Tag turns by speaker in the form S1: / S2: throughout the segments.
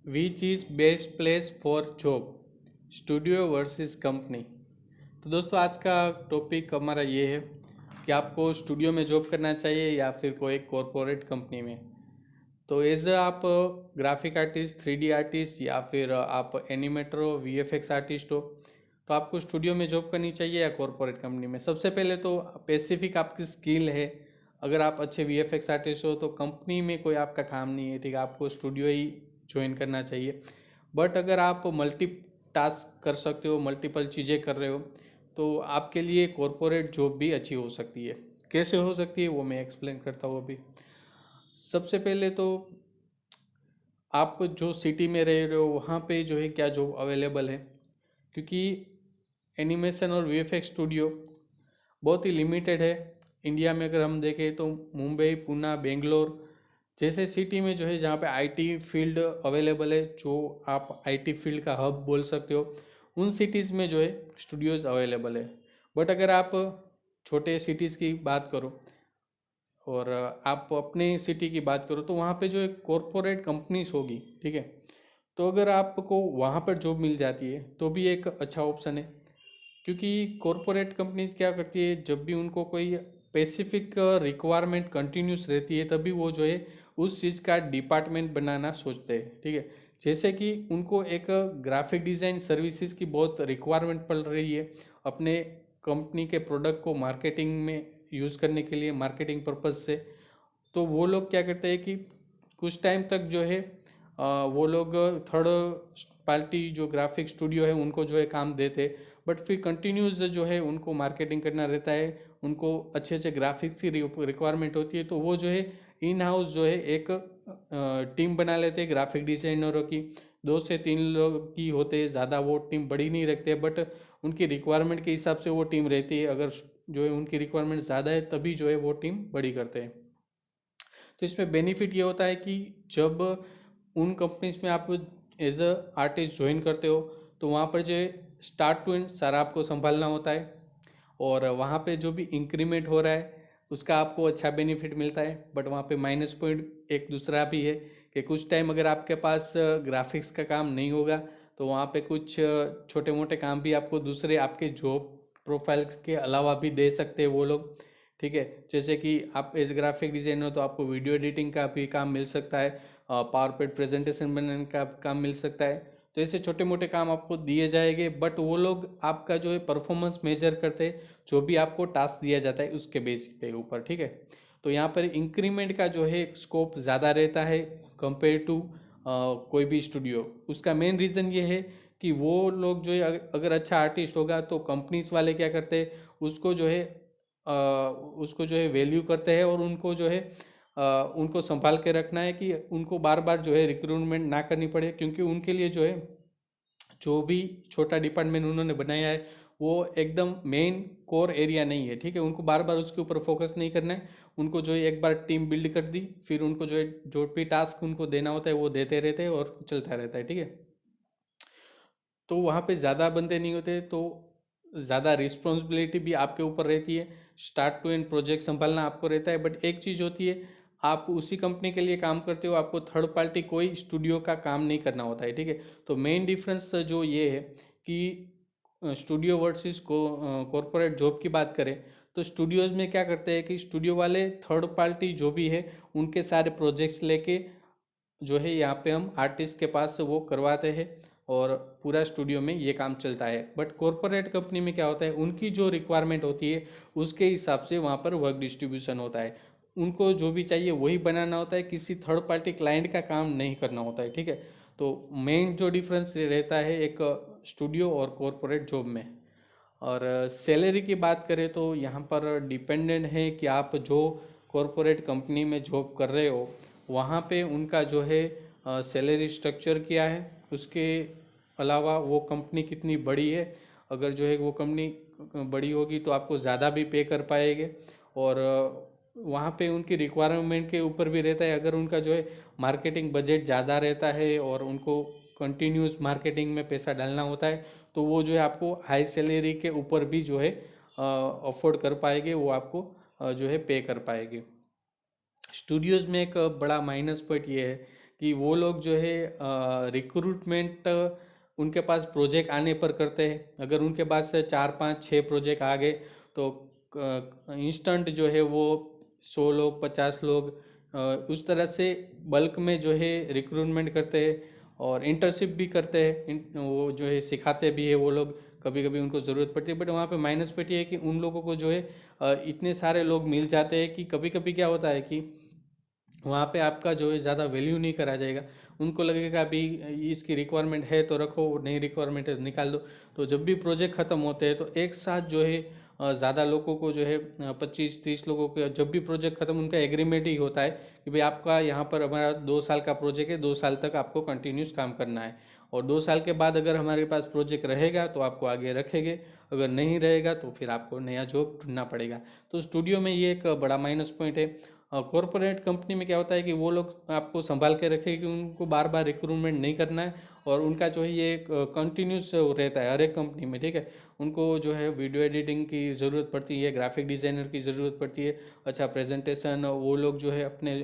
S1: Which is best place for job, studio versus company. तो दोस्तों आज का टॉपिक हमारा ये है कि आपको स्टूडियो में जॉब करना चाहिए या फिर कोई कॉरपोरेट कंपनी में। तो एज आप ग्राफिक आर्टिस्ट, 3D आर्टिस्ट या फिर आप एनिमेटर हो, VFX आर्टिस्ट हो, तो आपको स्टूडियो में जॉब करनी चाहिए या कॉरपोरेट कंपनी में। सबसे पहले तो स्पेसिफिक आपकी स्किल है। अगर आप अच्छे VFX आर्टिस्ट हो तो कंपनी में कोई आपका काम नहीं है, ठीक है, आपको स्टूडियो ही ज्वाइन करना चाहिए। बट अगर आप मल्टी टास्क कर सकते हो, मल्टीपल चीज़ें कर रहे हो, तो आपके लिए कॉरपोरेट जॉब भी अच्छी हो सकती है। कैसे हो सकती है वो मैं एक्सप्लेन करता हूँ अभी। सबसे पहले तो आप जो सिटी में रह रहे हो वहाँ पे जो है क्या जॉब अवेलेबल है, क्योंकि एनिमेशन और VFX स्टूडियो बहुत ही लिमिटेड है। इंडिया में अगर हम देखें तो मुंबई, पुणे, बेंगलोर जैसे सिटी में जो है जहाँ पे IT फील्ड अवेलेबल है, जो आप IT फील्ड का हब बोल सकते हो, उन सिटीज़ में जो है स्टूडियोज़ अवेलेबल है। बट अगर आप छोटे सिटीज़ की बात करो और आप अपने सिटी की बात करो तो वहाँ पे जो है कॉरपोरेट कंपनीज होगी, ठीक है। तो अगर आपको वहाँ पर जॉब मिल जाती है तो भी एक अच्छा ऑप्शन है, क्योंकि कॉरपोरेट कंपनीज क्या करती है, जब भी उनको कोई स्पेसिफिक रिक्वायरमेंट कंटिन्यूस रहती है तभी वो जो है उस चीज़ का डिपार्टमेंट बनाना सोचते हैं, ठीक है। जैसे कि उनको एक ग्राफिक डिज़ाइन सर्विसेज की बहुत रिक्वायरमेंट पड़ रही है अपने कंपनी के प्रोडक्ट को मार्केटिंग में यूज़ करने के लिए, मार्केटिंग पर्पज़ से। तो वो लोग क्या करते हैं कि कुछ टाइम तक जो है वो लोग थर्ड पार्टी जो ग्राफिक स्टूडियो है उनको जो है काम देते, बट फिर कंटिन्यूस जो है उनको मार्केटिंग करना रहता है, उनको अच्छे अच्छे ग्राफिक्स की रिक्वायरमेंट होती है, तो वो जो है इन हाउस जो है एक टीम बना लेते हैं ग्राफिक डिजाइनरों की। 2 से 3 लोग की होते हैं, ज़्यादा वो टीम बड़ी नहीं रखते, बट उनकी रिक्वायरमेंट के हिसाब से वो टीम रहती है। अगर जो है उनकी रिक्वायरमेंट ज़्यादा है तभी जो है वो टीम बड़ी करते हैं। तो इसमें बेनिफिट ये होता है कि जब उन कंपनीज में आप एज अ आर्टिस्ट ज्वाइन करते हो तो वहाँ पर जो स्टार्ट टू एंड सारा आपको संभालना होता है, और वहाँ पे जो भी इंक्रीमेंट हो रहा है उसका आपको अच्छा बेनिफिट मिलता है। बट वहाँ पे माइनस पॉइंट एक दूसरा भी है कि कुछ टाइम अगर आपके पास ग्राफिक्स का काम नहीं होगा तो वहाँ पे कुछ छोटे मोटे काम भी आपको दूसरे आपके जॉब प्रोफाइल के अलावा भी दे सकते हैं वो लोग, ठीक है। जैसे कि आप एज ग्राफिक डिजाइनर तो आपको वीडियो एडिटिंग का भी काम मिल सकता है, पावर पॉइंट प्रेजेंटेशन बनाने का काम मिल सकता है। तो ऐसे छोटे मोटे काम आपको दिए जाएंगे, बट वो लोग आपका जो है परफॉर्मेंस मेजर करते हैं, जो भी आपको टास्क दिया जाता है उसके बेस पे ऊपर, ठीक है। तो यहाँ पर इंक्रीमेंट का जो है स्कोप ज़्यादा रहता है कंपेयर टू कोई भी स्टूडियो। उसका मेन रीज़न ये है कि वो लोग जो है अगर अच्छा आर्टिस्ट होगा तो कंपनीज वाले क्या करते हैं, उसको जो है उसको जो है वैल्यू करते हैं, और उनको जो है उनको संभाल के रखना है कि उनको बार बार जो है रिक्रूटमेंट ना करनी पड़े, क्योंकि उनके लिए जो है जो भी छोटा डिपार्टमेंट उन्होंने बनाया है वो एकदम मेन कोर एरिया नहीं है, ठीक है। उनको बार बार उसके ऊपर फोकस नहीं करना है। उनको जो है एक बार टीम बिल्ड कर दी, फिर उनको जो है जो भी टास्क उनको देना होता है वो देते रहते हैं और चलता रहता है, ठीक है। तो वहाँ पे ज़्यादा बंदे नहीं होते, तो ज़्यादा रिस्पॉन्सिबिलिटी भी आपके ऊपर रहती है, स्टार्ट टू एंड प्रोजेक्ट संभालना आपको रहता है। बट एक चीज़ होती है, आप उसी कंपनी के लिए काम करते हो, आपको थर्ड पार्टी कोई स्टूडियो का काम नहीं करना होता है, ठीक है। तो मेन डिफरेंस जो ये है कि स्टूडियो वर्सेस कॉरपोरेट जॉब की बात करें तो स्टूडियोज में क्या करते हैं कि स्टूडियो वाले थर्ड पार्टी जो भी है उनके सारे प्रोजेक्ट्स लेके जो है यहाँ पे हम आर्टिस्ट के पास से वो करवाते हैं, और पूरा स्टूडियो में ये काम चलता है। बट कॉरपोरेट कंपनी में क्या होता है, उनकी जो रिक्वायरमेंट होती है उसके हिसाब से वहाँ पर वर्क डिस्ट्रीब्यूशन होता है। उनको जो भी चाहिए वही बनाना होता है, किसी थर्ड पार्टी क्लाइंट का काम नहीं करना होता है, ठीक है। तो मेन जो डिफरेंस रहता है एक स्टूडियो और कॉरपोरेट जॉब में। और सैलरी की बात करें तो यहाँ पर डिपेंडेंट है कि आप जो कॉरपोरेट कंपनी में जॉब कर रहे हो वहाँ पे उनका जो है सैलरी स्ट्रक्चर क्या है, उसके अलावा वो कंपनी कितनी बड़ी है। अगर जो है वो कंपनी बड़ी होगी तो आपको ज़्यादा भी पे कर पाएंगे, और वहाँ पे उनकी रिक्वायरमेंट के ऊपर भी रहता है। अगर उनका जो है मार्केटिंग बजट ज़्यादा रहता है और उनको कंटिन्यूस मार्केटिंग में पैसा डालना होता है तो वो जो है आपको हाई सैलरी के ऊपर भी जो है अफोर्ड कर पाएंगे, वो आपको जो है पे कर पाएंगे। स्टूडियोज़ में एक बड़ा माइनस पॉइंट ये है कि वो लोग जो है रिक्रूटमेंट उनके पास प्रोजेक्ट आने पर करते हैं। अगर उनके पास 4 5 6 प्रोजेक्ट आ गए तो इंस्टेंट जो है वो 100 लोग 50 लोग उस तरह से बल्क में जो है रिक्रूटमेंट करते हैं और इंटर्नशिप भी करते हैं। वो जो है सिखाते भी है वो लोग, कभी कभी उनको ज़रूरत पड़ती है। बट वहाँ पे माइनस पॉइंट ये है कि उन लोगों को जो है इतने सारे लोग मिल जाते हैं कि कभी कभी क्या होता है कि वहाँ पे आपका जो है ज़्यादा वैल्यू नहीं करा जाएगा। उनको लगेगा अभी इसकी रिक्वायरमेंट है तो रखो, नहीं रिक्वायरमेंट है तो निकाल दो। तो जब भी प्रोजेक्ट ख़त्म होते हैं तो एक साथ जो है ज़्यादा लोगों को जो है 25 30 लोगों के जब भी प्रोजेक्ट खत्म, उनका एग्रीमेंट ही होता है कि भाई आपका यहाँ पर हमारा 2 साल का प्रोजेक्ट है, 2 साल तक आपको कंटिन्यूस काम करना है और 2 साल के बाद अगर हमारे पास प्रोजेक्ट रहेगा तो आपको आगे रखेंगे, अगर नहीं रहेगा तो फिर आपको नया जॉब ढूंढना पड़ेगा। तो स्टूडियो में ये एक बड़ा माइनस पॉइंट है। कॉरपोरेट कंपनी में क्या होता है कि वो लोग आपको संभाल के रखेंगे कि उनको बार बार रिक्रूटमेंट नहीं करना है और उनका जो है ये कंटिन्यूस रहता है हर एक कंपनी में, ठीक है। उनको जो है वीडियो एडिटिंग की ज़रूरत पड़ती है, ग्राफिक डिज़ाइनर की ज़रूरत पड़ती है, अच्छा प्रेजेंटेशन, वो लोग जो है अपने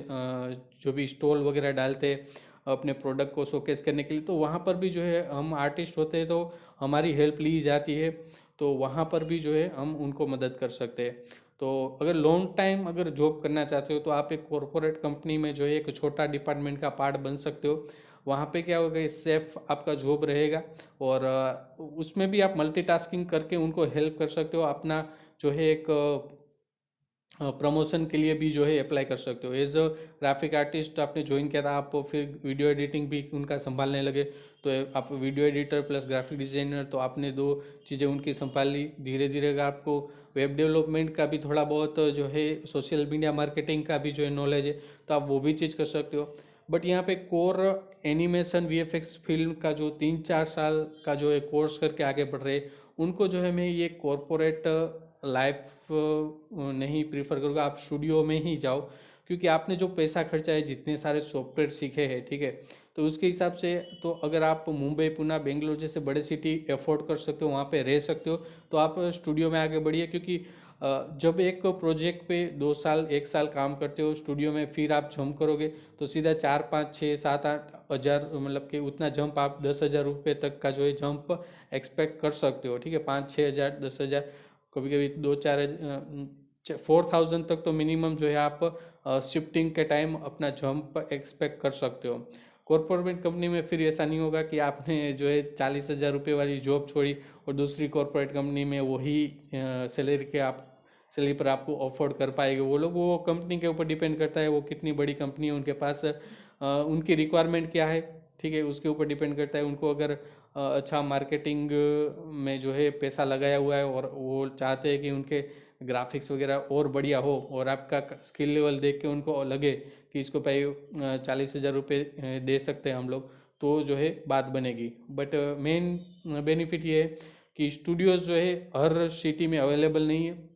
S1: जो भी स्टॉल वगैरह डालते हैं अपने प्रोडक्ट को शोकेस करने के लिए, तो वहाँ पर भी जो है हम आर्टिस्ट होते हैं तो हमारी हेल्प ली जाती है। तो वहाँ पर भी जो है हम उनको मदद कर सकते हैं। तो अगर लॉन्ग टाइम अगर जॉब करना चाहते हो तो आप एक कॉरपोरेट कंपनी में जो है एक छोटा डिपार्टमेंट का पार्ट बन सकते हो। वहाँ पे क्या होगा, सेफ आपका जॉब रहेगा और उसमें भी आप मल्टीटास्किंग करके उनको हेल्प कर सकते हो। अपना जो है एक प्रमोशन के लिए भी जो है अप्लाई कर सकते हो। एज अ ग्राफिक आर्टिस्ट आपने ज्वाइन किया था, आप फिर वीडियो एडिटिंग भी उनका संभालने लगे तो आप video editor plus graphic designer, तो आपने दो चीज़ें उनकी संभाल ली। धीरे धीरे अगर आपको वेब डेवलपमेंट का भी थोड़ा बहुत जो है, सोशल मीडिया मार्केटिंग का भी जो है नॉलेज है, तो आप वो भी चीज़ कर सकते हो। बट यहाँ पे कोर एनिमेशन वीएफएक्स फिल्म का जो 3 4 साल का जो है कोर्स करके आगे बढ़ रहे, उनको जो है मैं ये कॉरपोरेट लाइफ नहीं प्रीफर करूँगा। आप स्टूडियो में ही जाओ, क्योंकि आपने जो पैसा खर्चा है, जितने सारे सॉफ्टवेयर सीखे हैं, ठीक है, तो उसके हिसाब से तो अगर आप मुंबई पुणे बेंगलोर जैसे बड़े सिटी अफोर्ड कर सकते हो, वहाँ पे रह सकते हो, तो आप स्टूडियो में आगे बढ़िए। क्योंकि जब एक प्रोजेक्ट पे 2 साल 1 साल काम करते हो स्टूडियो में, फिर आप जंप करोगे तो सीधा 4 5 6 7 8 हज़ार, मतलब कि उतना जंप आप 10 हज़ार रुपये तक का जो है जंप एक्सपेक्ट कर सकते हो, ठीक है। 5 6 हज़ार 10 हज़ार, कभी कभी 2 4 4,000 तक तो मिनिमम जो है आप शिफ्टिंग के टाइम अपना जंप एक्सपेक्ट कर सकते हो। कॉरपोरेट कंपनी में फिर ऐसा नहीं होगा कि आपने जो है 40 हज़ार रुपये वाली जॉब छोड़ी और दूसरी कॉरपोरेट कंपनी में वही सैलरी पर आपको अफोर्ड कर पाएंगे वो लोग। वो कंपनी के ऊपर डिपेंड करता है, वो कितनी बड़ी कंपनी है, उनके पास उनकी रिक्वायरमेंट क्या है, ठीक है, उसके ऊपर डिपेंड करता है। उनको अगर अच्छा मार्केटिंग में जो है पैसा लगाया हुआ है और वो चाहते हैं कि उनके ग्राफिक्स वगैरह और बढ़िया हो और आपका स्किल लेवल देख के उनको लगे कि इसको भाई 40 हज़ार रुपये दे सकते हैं हम लोग, तो जो है बात बनेगी। बट मेन बेनिफिट ये है कि स्टूडियोज़ जो है हर सिटी में अवेलेबल नहीं है।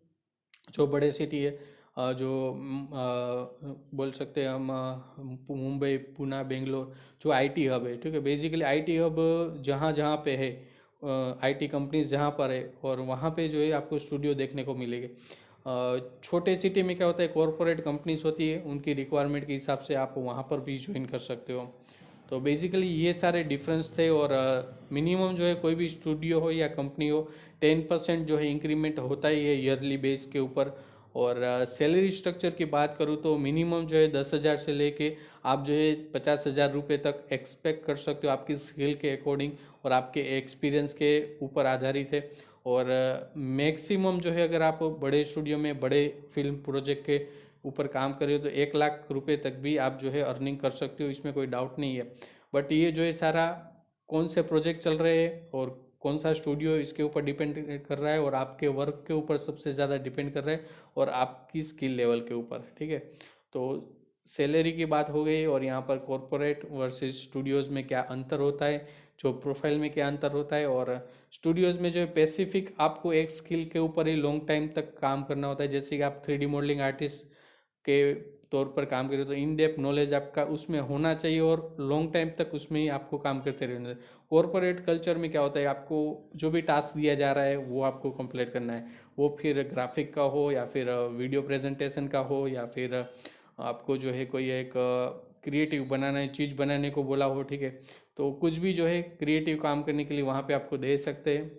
S1: जो बड़े सिटी है, जो बोल सकते हैं हम, मुंबई पुणे बेंगलोर जो आईटी हब है, ठीक है, बेसिकली आईटी हब जहाँ जहाँ पे है, आईटी कंपनीज जहाँ पर है, और वहाँ पे जो है आपको स्टूडियो देखने को मिलेंगे। छोटे सिटी में क्या होता है, कॉरपोरेट कंपनीज होती है, उनकी रिक्वायरमेंट के हिसाब से आप वहाँ पर भी ज्वाइन कर सकते हो। तो बेसिकली ये सारे डिफरेंस थे। और मिनिमम जो है कोई भी स्टूडियो हो या कंपनी हो, 10% जो है इंक्रीमेंट होता ही है ईयरली बेस के ऊपर। और सैलरी स्ट्रक्चर की बात करूँ तो मिनिमम जो है 10 हज़ार से लेके आप जो है 50 हज़ार रुपये तक एक्सपेक्ट कर सकते हो, आपकी स्किल के अकॉर्डिंग और आपके एक्सपीरियंस के ऊपर आधारित है। और मैक्सिमम जो है अगर आप बड़े स्टूडियो में बड़े फिल्म प्रोजेक्ट के ऊपर काम कर रहे हो तो 1 लाख रुपये तक भी आप जो है अर्निंग कर सकते हो, इसमें कोई डाउट नहीं है। बट ये जो है सारा कौन से प्रोजेक्ट चल रहे हैं और कौन सा स्टूडियो, इसके ऊपर डिपेंड कर रहा है, और आपके वर्क के ऊपर सबसे ज़्यादा डिपेंड कर रहा है, और आपकी स्किल लेवल के ऊपर, ठीक है। तो सैलरी की बात हो गई, और यहाँ पर कॉरपोरेट वर्सेस स्टूडियोज़ में क्या अंतर होता है, जो प्रोफाइल में क्या अंतर होता है। और स्टूडियोज़ में जो है स्पेसिफिक आपको एक स्किल के ऊपर ही लॉन्ग टाइम तक काम करना होता है। जैसे कि आप 3D मॉडलिंग आर्टिस्ट के तौर पर काम करें तो इन डेप्थ नॉलेज आपका उसमें होना चाहिए और लॉन्ग टाइम तक उसमें ही आपको काम करते रहना है। कॉरपोरेट कल्चर में क्या होता है, आपको जो भी टास्क दिया जा रहा है वो आपको कंप्लीट करना है, वो फिर ग्राफिक का हो या फिर वीडियो प्रेजेंटेशन का हो या फिर आपको जो है कोई एक क्रिएटिव बनाना है, चीज़ बनाने को बोला हो, ठीक है, तो कुछ भी जो है क्रिएटिव काम करने के लिए वहाँ पे आपको दे सकते हैं।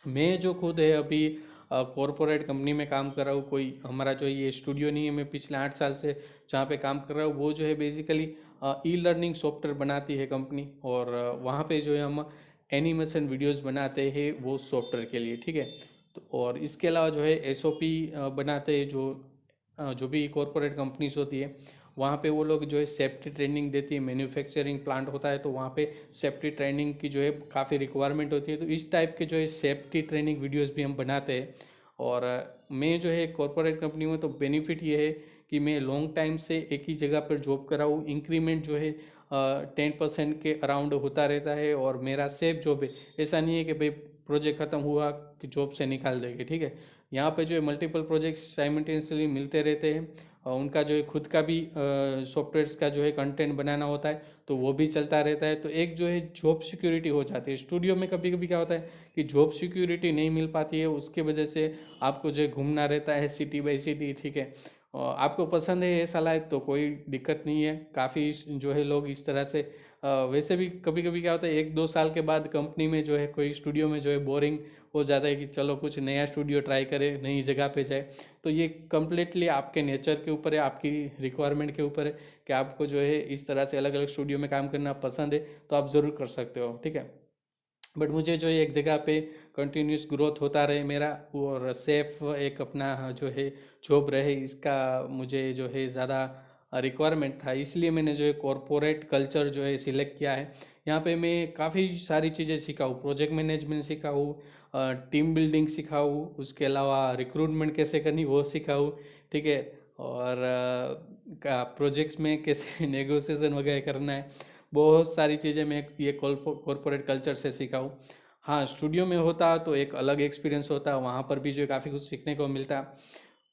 S1: मैं जो खुद है अभी कॉरपोरेट कंपनी में काम कर रहा हूँ, कोई हमारा जो ये स्टूडियो नहीं है, मैं पिछले 8 साल से जहाँ पे काम कर रहा हूँ वो जो है बेसिकली ई लर्निंग सॉफ्टवेयर बनाती है कंपनी, और वहाँ पे जो है हम एनिमेशन वीडियोस बनाते हैं वो सॉफ्टवेयर के लिए, ठीक है। तो और इसके अलावा जो है एसओपी बनाते हैं, जो भी कॉरपोरेट कंपनीज होती है वहाँ पे वो लोग जो है सेफ्टी ट्रेनिंग देती है। मैन्युफैक्चरिंग प्लांट होता है तो वहाँ पे सेफ्टी ट्रेनिंग की जो है काफ़ी रिक्वायरमेंट होती है, तो इस टाइप के जो है सेफ्टी ट्रेनिंग वीडियोस भी हम बनाते हैं। और मैं जो है कॉरपोरेट कंपनी में, तो बेनिफिट ये है कि मैं लॉन्ग टाइम से एक ही जगह पर जॉब कर रहा हूँ, इंक्रीमेंट जो है 10% के अराउंड होता रहता है, और मेरा सेफ जॉब है। ऐसा नहीं है कि भाई प्रोजेक्ट ख़त्म हुआ कि जॉब से निकाल देंगे, ठीक है। यहाँ पे जो है मल्टीपल प्रोजेक्ट्स साइमल्टेनियसली मिलते रहते हैं, और उनका जो है खुद का भी सॉफ्टवेयर्स का जो है कंटेंट बनाना होता है तो वो भी चलता रहता है। तो एक जो है जॉब सिक्योरिटी हो जाती है। स्टूडियो में कभी कभी क्या होता है कि जॉब सिक्योरिटी नहीं मिल पाती है, उसके वजह से आपको जो है घूमना रहता है सिटी बाई सिटी, ठीक है। आपको पसंद है ऐसा लाइफ तो कोई दिक्कत नहीं है, काफ़ी जो है लोग इस तरह से वैसे भी कभी कभी क्या होता है 1-2 साल के बाद कंपनी में जो है कोई स्टूडियो में जो है बोरिंग हो जाता है कि चलो कुछ नया स्टूडियो ट्राई करें, नई जगह पे जाए। तो ये कम्प्लीटली आपके नेचर के ऊपर है, आपकी रिक्वायरमेंट के ऊपर है कि आपको जो है इस तरह से अलग अलग स्टूडियो में काम करना पसंद है तो आप ज़रूर कर सकते हो, ठीक है। बट मुझे जो है एक जगह पे कंटिन्यूस ग्रोथ होता रहे मेरा, और सेफ एक अपना जो है जॉब रहे, इसका मुझे जो है ज़्यादा रिक्वायरमेंट था, इसलिए मैंने जो है कॉरपोरेट कल्चर जो है सिलेक्ट किया है। यहाँ पे मैं काफ़ी सारी चीज़ें सीखा हूँ, प्रोजेक्ट मैनेजमेंट सीखा हूँ, टीम बिल्डिंग सीखा हूँ, उसके अलावा रिक्रूटमेंट कैसे करनी वो सीखा हूँ, ठीक है। और प्रोजेक्ट्स में कैसे नेगोशिएशन वगैरह करना है, बहुत सारी चीज़ें मैं ये कॉरपोरेट कल्चर से सीखा हूँ। हाँ, स्टूडियो में होता तो एक अलग एक्सपीरियंस होता, वहाँ पर भी जो है काफ़ी कुछ सीखने को मिलता।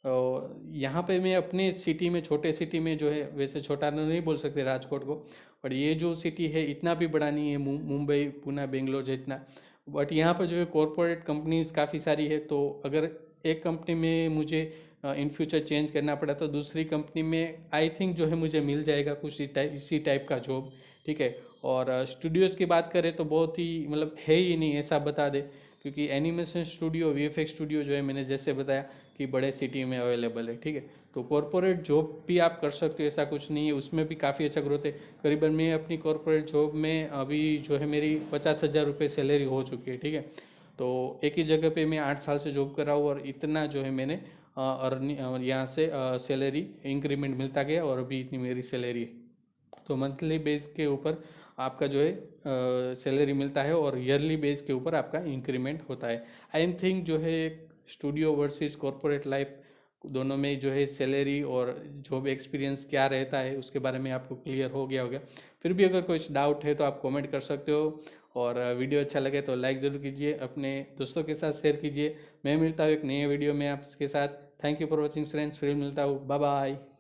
S1: और यहाँ पे मैं अपने सिटी में, छोटे सिटी में जो है, वैसे छोटा तो नहीं बोल सकते राजकोट को, बट ये जो सिटी है इतना भी बड़ा नहीं है मुंबई पुणे बेंगलोर जितना, बट यहाँ पर जो है कॉरपोरेट कंपनीज काफ़ी सारी है। तो अगर एक कंपनी में मुझे इन फ्यूचर चेंज करना पड़ा तो दूसरी कंपनी में आई थिंक जो है मुझे मिल जाएगा कुछ इसी टाइप का जॉब, ठीक है। और स्टूडियोज़ की बात करें तो बहुत ही मतलब है ही नहीं ऐसा बता दे, क्योंकि एनिमेशन स्टूडियो, वीएफएक्स स्टूडियो जो है मैंने जैसे बताया कि बड़े सिटी में अवेलेबल है, ठीक है। तो कॉरपोरेट जॉब भी आप कर सकते हो, ऐसा कुछ नहीं है, उसमें भी काफ़ी अच्छा ग्रोथ है। करीबन मैं अपनी कॉरपोरेट जॉब में अभी जो है मेरी 50,000 रुपये सैलरी हो चुकी है, ठीक है। तो एक ही जगह पे मैं 8 साल से जॉब कर रहा हूँ, और इतना जो है मैंने यहाँ से सैलरी इंक्रीमेंट मिलता गया, और अभी इतनी मेरी सैलरी है। तो मंथली बेस के ऊपर आपका जो है सैलरी मिलता है, और ईयरली बेस के ऊपर आपका इंक्रीमेंट होता है। आई थिंक जो है स्टूडियो वर्सेस कॉरपोरेट लाइफ दोनों में जो है सैलरी और जॉब एक्सपीरियंस क्या रहता है उसके बारे में आपको क्लियर हो गया होगा। फिर भी अगर कुछ डाउट है तो आप कमेंट कर सकते हो, और वीडियो अच्छा लगे तो लाइक ज़रूर कीजिए, अपने दोस्तों के साथ शेयर कीजिए। मैं मिलता हूँ एक नए वीडियो में आपके साथ। Thank you for watching friends, फिर मिलता हूँ, बाय बाय।